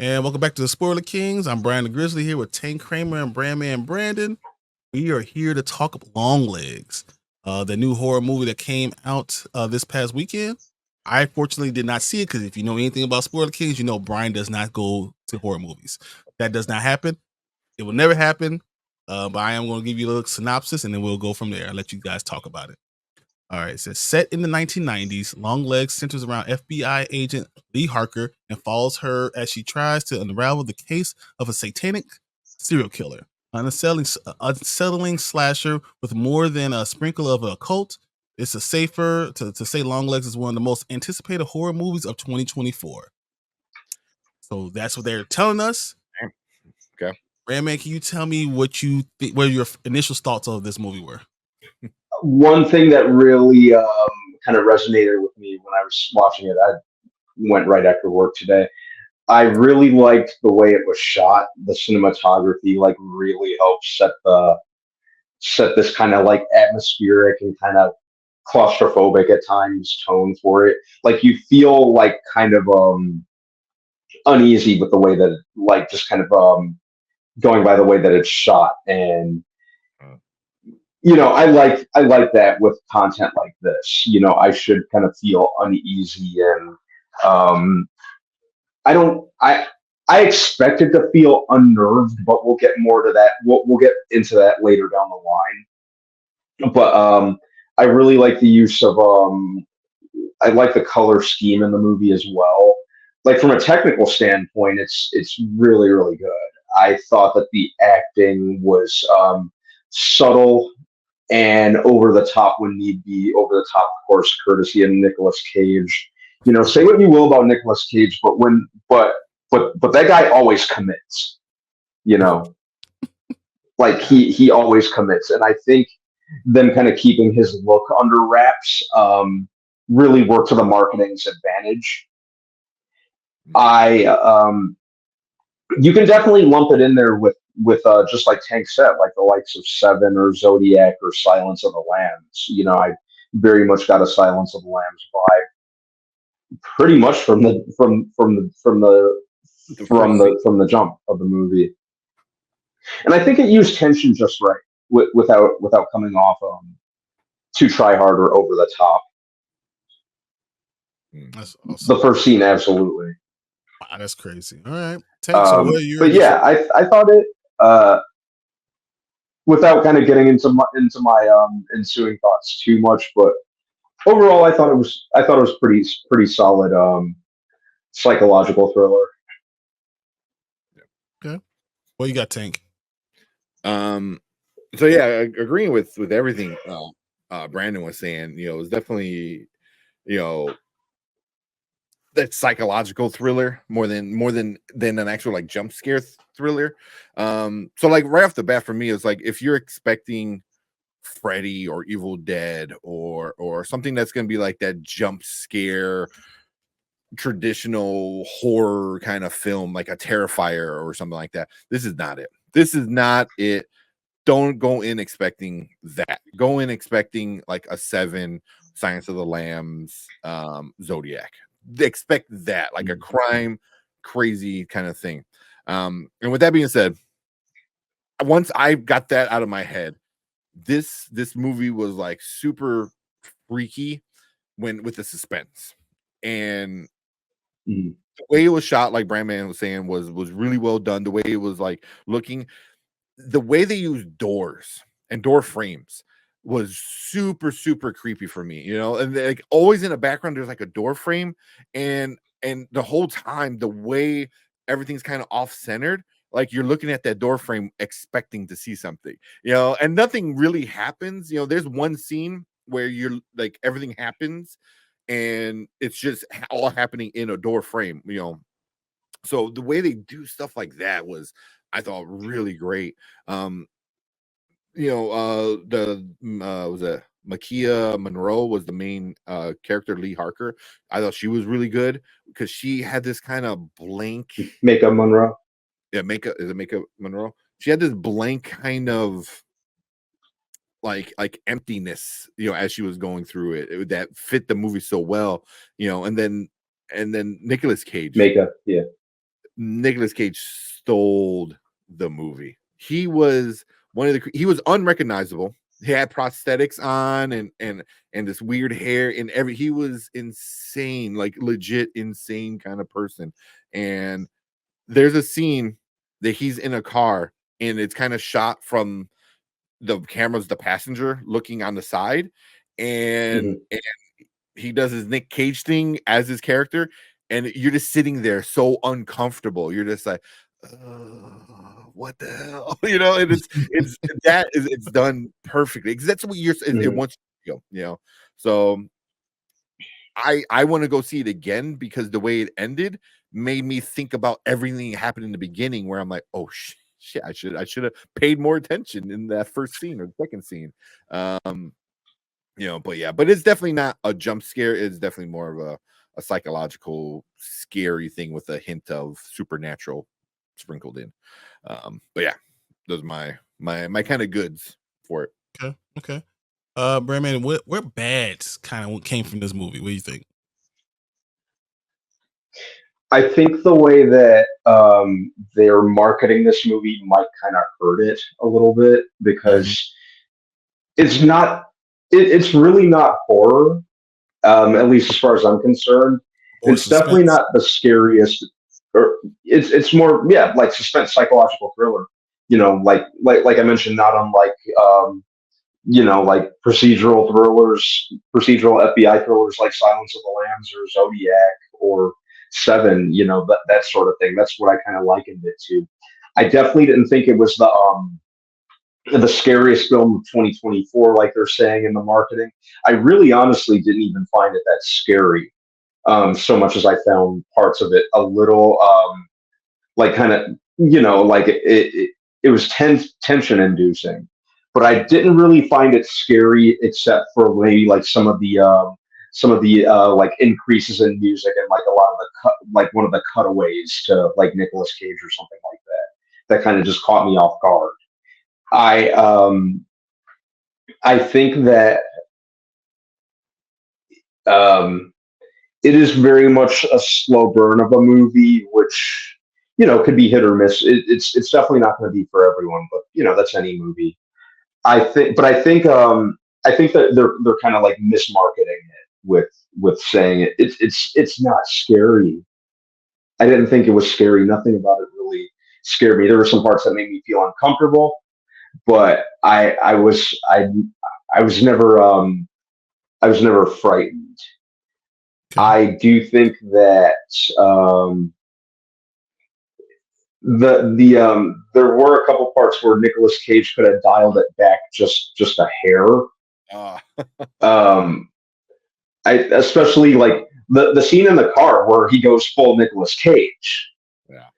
And welcome back to the Spoiler Kings. I'm Brian the Grizzly here with Tank Kramer and Brandman Brandon. We are here to talk Longlegs, the new horror movie that came out this past weekend. I fortunately did not see it because if you know anything about Spoiler Kings, you know Brian does not go to horror movies. That does not happen. It will never happen. But I am going to give you a little synopsis and then we'll go from there. I'll let you guys talk about it. All right, it says set in the 1990s, Longlegs centers around FBI agent Lee Harker and follows her as she tries to unravel the case of a satanic serial killer. An unsettling slasher with more than a sprinkle of a cult. It's a safer to say Longlegs is one of the most anticipated horror movies of 2024. So that's what they're telling us. Okay. Randman, can you tell me what your initial thoughts of this movie were? One thing that really kind of resonated with me when I was watching it, I went right after work today. I really liked the way it was shot. The cinematography like really helped set this kind of like atmospheric and kind of claustrophobic at times tone for it. Like you feel like kind of uneasy with the way that like just kind of going by the way that it's shot. And I like that with content like this. I should kind of feel uneasy and um I don't I expected to feel unnerved, but we'll get more to that. We'll get into that later down the line. But I really like the use of I like the color scheme in the movie as well. Like from a technical standpoint, it's really really good. I thought that the acting was subtle and over the top when need be. Over the top, of course, courtesy of Nicolas Cage. Say what you will about Nicolas Cage, but that guy always commits. You know, like he always commits, and I think them kind of keeping his look under wraps really worked to the marketing's advantage. I You can definitely lump it in there with just like Tank said, like the likes of Seven or Zodiac or Silence of the Lambs. I very much got a Silence of the Lambs vibe, pretty much from the jump of the movie. And I think it used tension just right, without coming off too try hard or over the top. That's awesome. The first scene, absolutely. Wow, that's crazy. All right, Tank. So what are your But yeah, I thought it. Without kind of getting into my ensuing thoughts too much, but overall, I thought it was pretty solid psychological thriller. Okay. What you got, Tank? So yeah, agreeing with everything Brandon was saying, it was definitely, that psychological thriller more than an actual like jump scare thriller. So like right off the bat for me, it's like if you're expecting Freddy or Evil Dead or something that's gonna be like that jump scare traditional horror kind of film, like a Terrifier or something like that, this is not it. This is not it. Don't go in expecting that. Go in expecting like a Seven, Silence of the Lambs, Zodiac. Expect that, like a crime, crazy kind of thing. And with that being said, once I got that out of my head, this movie was like super freaky with the suspense. And the way it was shot, like Brandman was saying, was really well done. The way it was like looking, the way they used doors and door frames was super super creepy for me, and like always in the background there's like a door frame, and the whole time the way everything's kind of off centered, like you're looking at that door frame expecting to see something, and nothing really happens. There's one scene where you're like everything happens and it's just all happening in a door frame. So the way they do stuff like that was, I thought, really great. Was it Makia Monroe was the main character, Lee Harker. I thought she was really good because she had this kind of blank. Maika Monroe. Yeah, Maika Monroe. She had this blank kind of like emptiness, as she was going through it that fit the movie so well, and then Nicolas Cage. Maika, yeah. Nicolas Cage stole the movie. He was he was unrecognizable. He had prosthetics on and this weird hair and he was insane, like legit insane kind of person. And there's a scene that he's in a car and it's kind of shot from the camera's the passenger looking on the side, and he does his Nick Cage thing as his character, and you're just sitting there so uncomfortable. You're just like, what the hell, you know? And it's done perfectly because that's what it wants you to feel, you know. So I want to go see it again because the way it ended made me think about everything that happened in the beginning, where I'm like, oh shit, I should have paid more attention in that first scene or second scene. You know, but it's definitely not a jump scare. It's definitely more of a psychological scary thing with a hint of supernatural sprinkled in. But yeah, those are my kind of goods for it. Okay. Brandman, what bads kind of came from this movie? What do you think? I think the way that they're marketing this movie might kind of hurt it a little bit because it's not. It's really not horror, at least as far as I'm concerned. Or it's definitely suspense. not the scariest. Or it's more like suspense, psychological thriller. You know, like I mentioned, not unlike like procedural thrillers, procedural FBI thrillers like Silence of the Lambs or Zodiac or Seven, that sort of thing. That's what I kind of likened it to. I definitely didn't think it was the scariest film of 2024, like they're saying in the marketing. I really honestly didn't even find it that scary, so much as I found parts of it a little like kind of, like it was tension inducing, but I didn't really find it scary except for maybe like some of the like increases in music and like a lot of like one of the cutaways to like Nicolas Cage or something like that kind of just caught me off guard. I think that it is very much a slow burn of a movie, which could be hit or miss. It's definitely not going to be for everyone, but that's any movie. I think that they're kind of like mismarketing it with saying it's not scary. I didn't think it was scary. Nothing about it really scared me. There were some parts that made me feel uncomfortable, but I was never frightened. Okay. I do think that there were a couple parts where Nicolas Cage could have dialed it back just a hair. I especially like the scene in the car where he goes full Nicolas Cage. Yeah.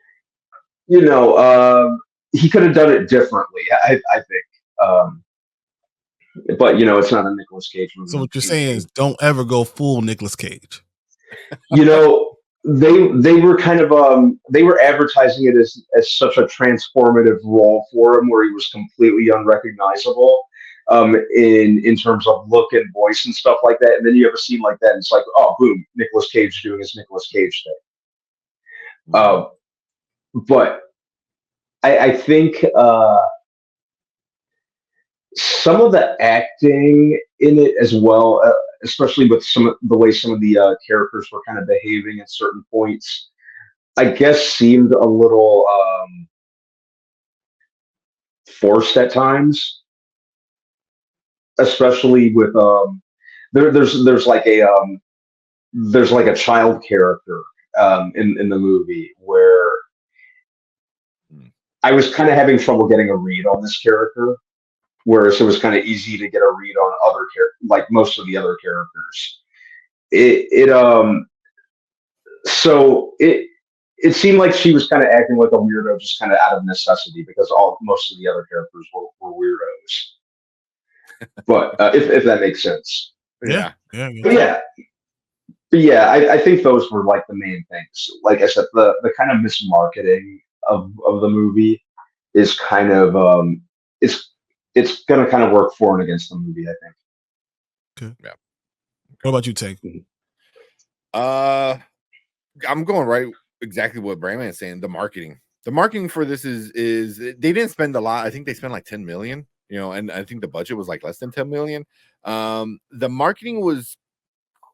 He could have done it differently, I think. But it's not a Nicolas Cage movie. So what you're saying is don't ever go full Nicolas Cage. They were kind of they were advertising it as such a transformative role for him where he was completely unrecognizable in terms of look and voice and stuff like that. And then you have a scene like that and it's like, oh boom, Nicolas Cage doing his Nicolas Cage thing. But I think some of the acting in it as well, especially with the way some of the characters were kind of behaving at certain points, I guess seemed a little forced at times. Especially with there's like a child character in the movie where I was kind of having trouble getting a read on this character. Whereas it was kind of easy to get a read on other like most of the other characters. So it seemed like she was kind of acting like a weirdo just kind of out of necessity because most of the other characters were weirdos. But if that makes sense. Yeah. But yeah, I think those were like the main things. Like I said, the kind of mismarketing of the movie is kind of it's going to kind of work for and against the movie, I think. Okay. Yeah. What about you, Tank? I'm going right exactly what Brandman is saying. The marketing for this is they didn't spend a lot. I think they spent like 10 million, and I think the budget was like less than 10 million. The marketing was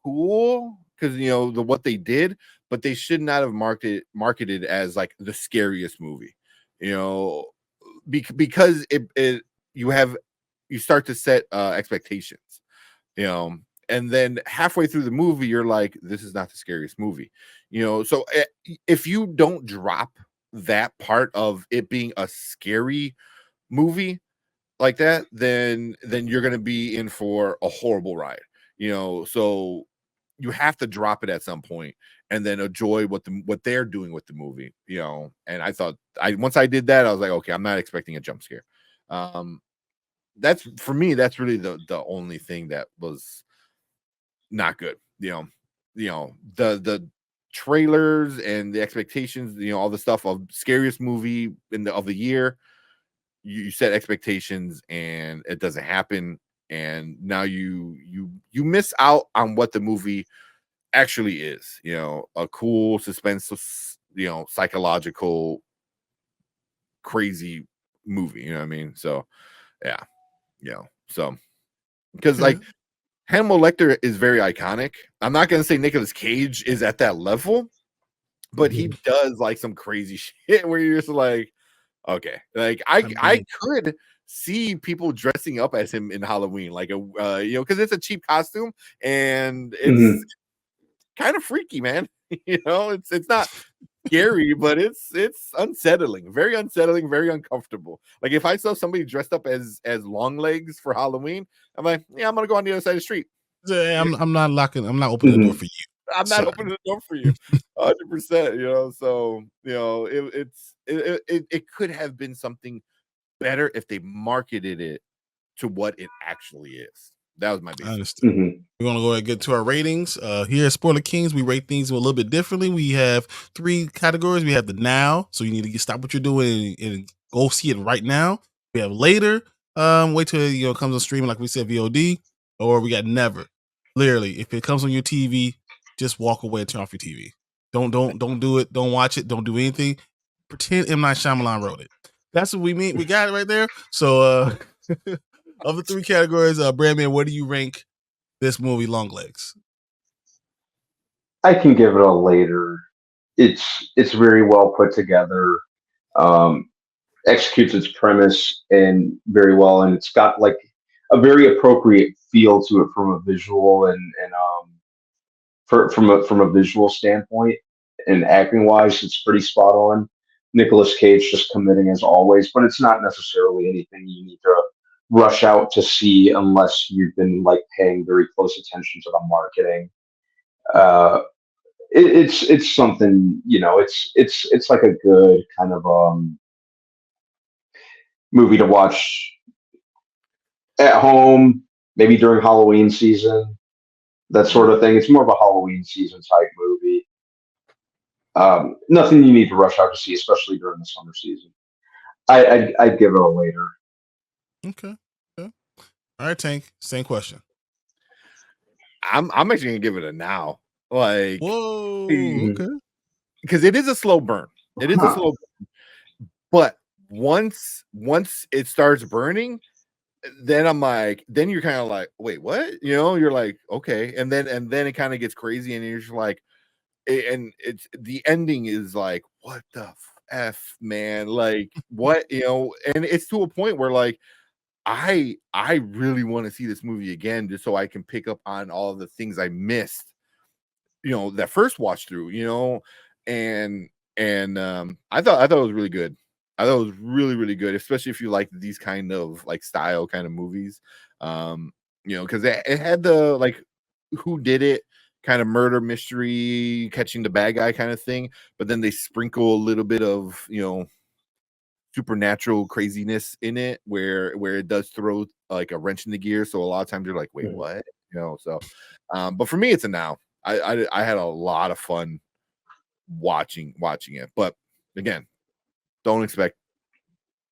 cool because what they did, but they should not have marketed as like the scariest movie, because you start to set expectations, and then halfway through the movie you're like, this is not the scariest movie, so if you don't drop that part of it being a scary movie like that, then you're going to be in for a horrible ride, so you have to drop it at some point and then enjoy what they're doing with the movie, and I thought once I did that, I was like, okay, I'm not expecting a jump scare. That's for me, that's really the only thing that was not good. The trailers and the expectations, all the stuff of scariest movie of the year, you set expectations and it doesn't happen, and now you miss out on what the movie actually is, a cool suspense, psychological crazy movie, you know what I mean? So yeah, so because like Hannibal Lecter is very iconic. I'm not gonna say Nicolas Cage is at that level, but he does like some crazy shit where you're just like, okay, like I could see people dressing up as him in Halloween, like because it's a cheap costume and it's kind of freaky, man. It's not scary, but it's unsettling, very uncomfortable. Like if I saw somebody dressed up as Longlegs for Halloween, I'm like, yeah, I'm gonna go on the other side of the street. I'm not opening the door for you. I'm not opening the door for you, 100%. So it could have been something better if they marketed it to what it actually is. That was my basic. We're gonna go ahead and get to our ratings. Here at Spoiler Kings, we rate things a little bit differently. We have 3 categories. We have the now, so you need to stop what you're doing and go see it right now. We have later, wait till it comes on streaming, like we said, VOD, or we got never. Literally, if it comes on your TV, just walk away and turn off your TV. Don't do it. Don't watch it. Don't do anything. Pretend M. Night Shyamalan wrote it. That's what we mean. We got it right there. So of the 3 categories, Brandman, what do you rank this movie, Longlegs? I can give it a later. It's very well put together. Executes its premise and very well, and it's got like a very appropriate feel to it from a visual and from a visual standpoint, and acting wise, it's pretty spot on. Nicolas Cage just committing as always, but it's not necessarily anything you need to rush out to see unless you've been like paying very close attention to the marketing. Uh, it's something, it's like a good kind of movie to watch at home, maybe during Halloween season, that sort of thing. It's more of a Halloween season type movie. Nothing you need to rush out to see, especially during the summer season. I'd give it a later. Okay. All right, Tank. Same question. I'm actually gonna give it a now. Like, whoa, okay. Because it is a slow burn. It is a slow burn. But once it starts burning, then I'm like, then you're kind of like, wait, what? You're like, okay, and then it kind of gets crazy, and you're just like, and it's the ending is like, what the f, man? Like, what? And it's to a point where like, I really want to see this movie again just so I can pick up on all the things I missed, that first watch through, and I thought it was really good. I thought it was really, really good, especially if you like these kind of like style kind of movies. Because it had the like who did it kind of murder mystery, catching the bad guy kind of thing, but then they sprinkle a little bit of supernatural craziness in it where it does throw like a wrench in the gear. So a lot of times you're like, wait, what? So but for me, it's a now. I had a lot of fun watching it, but again, don't expect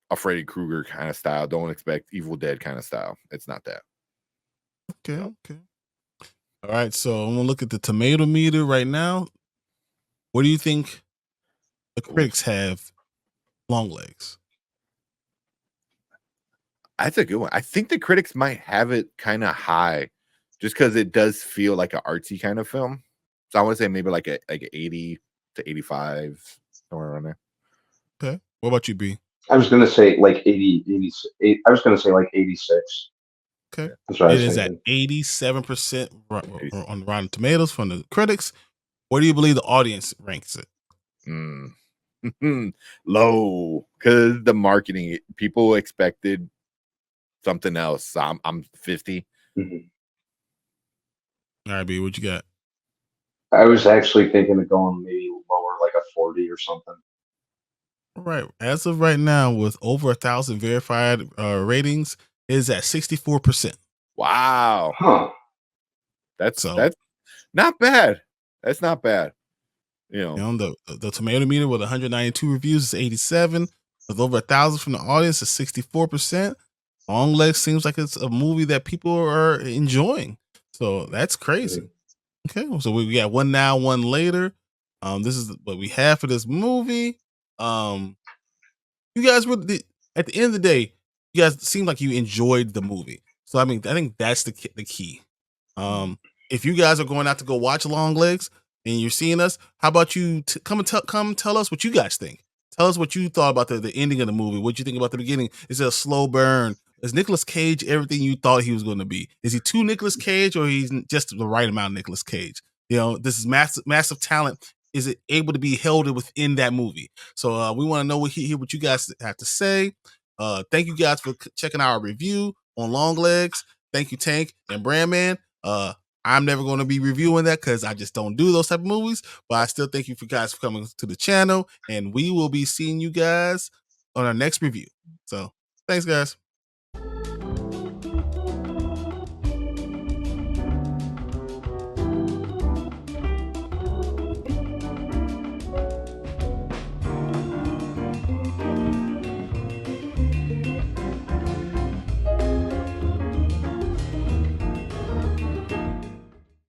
a Freddy Krueger kind of style. Don't expect Evil Dead kind of style. It's not that. Okay. All right, so I'm gonna look at the tomato meter right now. What do you think the critics have Longlegs? That's a good one. I think the critics might have it kind of high, just because it does feel like an artsy kind of film. So I want to say maybe like a 80 to 85, somewhere around there. Okay. What about you, B? I was going to say like 80. I was going to say like 86. Okay. That's what I It was is at thinking. 87% on Rotten Tomatoes from the critics. What do you believe the audience ranks it? Low, because the marketing, people expected something else. I'm 50. Mhm. All right, B, what you got? I was actually thinking of going maybe lower, like a 40 or something. All right. As of right now, with over 1,000 verified ratings, it is at 64%. Wow, Huh. that's So, not bad. That's not bad. You know, you know, the tomato meter with 192 reviews is 87. With over 1,000 from the audience is 64%. Longlegs seems like it's a movie that people are enjoying. So that's crazy. Okay, so we got one now, one later. This is what we have for this movie. You guys were at the end of the day, you guys seem like you enjoyed the movie. So I mean, I think that's the key. If you guys are going out to go watch Longlegs and you're seeing us, how about you come tell us what you guys think? Tell us what you thought about the ending of the movie. What you think about the beginning? Is it a slow burn? Is Nicolas Cage everything you thought he was going to be? Is he too Nicolas Cage, or he's just the right amount of Nicolas Cage? You know, this is massive talent. Is it able to be held within that movie? So we want to know hear what you guys have to say. Thank you guys for checking our review on Longlegs. Thank you, Tank and Brandman. I'm never going to be reviewing that because I just don't do those type of movies. But I still thank you guys for coming to the channel, and we will be seeing you guys on our next review. So thanks, guys.